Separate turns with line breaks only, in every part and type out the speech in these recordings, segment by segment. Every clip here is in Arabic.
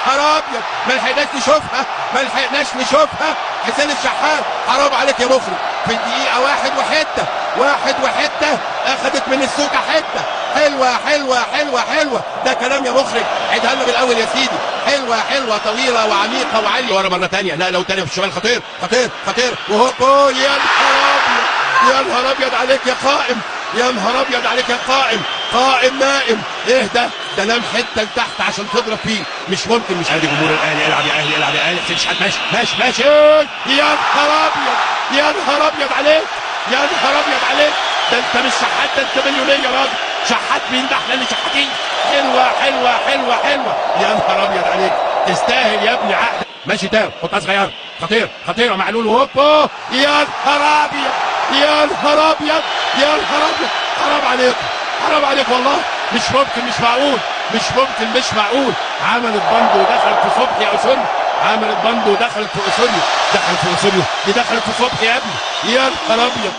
نهار ابيض، ما لحقناش نشوفها، ما لحقناش نشوفها. حسين الشحات حرام عليك يا مخرج، في الدقيقة واحد وحتة اخدت من السوكة حتة. حلوة ده كلام يا مخرج، عيدها لنا بالاول يا سيدي. حلوة طويلة وعميقة وعالية ورا مرة تانية، لا لو تانية في الشمال خطير وهوب. يا نهار ابيض عليك يا قائم، يا نهار ابيض عليك يا قائم نائم. ايه ده نام حته لتحت عشان تضرب فيه، مش ممكن. مش ادي جمهور الاهلي، العب يا اهلي حسين شحات ماشي. يا نهار ابيض عليك، ده انت مش شحات، ده انت مليونير يا راجل. شحات مين ده؟ احنا اللي شحاتين. حلوه يا نهار ابيض عليك، تستاهل يا ابني عقد. ماشي تاو، حطها صغيره، خطيره معلول وهوب. يا نهار ابيض حرام عليك والله، مش معقول. عملت بند ودخلت في صبحي اسوريو، دخلت في صبحي يا ابني. يا نهار ابيض،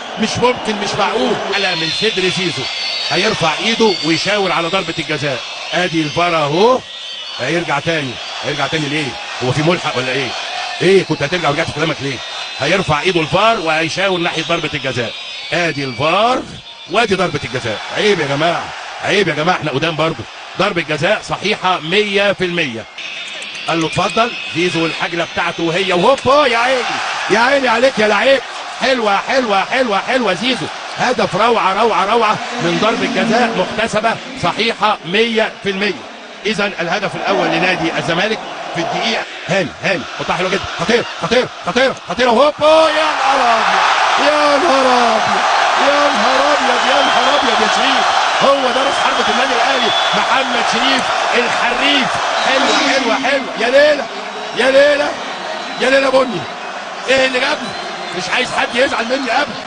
مش معقول. على من صدر زيزو هيرفع ايده ويشاور على ضربة الجزاء. ادي الفار اهو، هيرجع تاني ليه؟ هو في ملحق ولا ايه؟ كنت هترجع ورجعت في كلامك ليه؟ هيرفع ايده الفار وهيشاور ناحية ضربة الجزاء. ادي الفار وادي ضربة الجزاء. عيب يا جماعة، احنا قدام برضه. ضربة جزاء صحيحة 100%. قال له اتفضل زيزو، الحجلة بتاعته وهي وهوب. يا عيني عليك يا لعيب. حلوة زيزو. هدف روعة من ضربة جزاء محتسبة صحيحة 100%. اذا الهدف الاول لنادي الزمالك في الدقيقة. هاني قطع حلوة جدا، خطيرة وهوب. يا نهار ابيض يا شريف. هو ده راس حربة النادي الاهلي، محمد شريف الحريف. حلوة يا ليلى بني. ايه اللي جابني؟ مش عايز حد يزعل مني ابدا.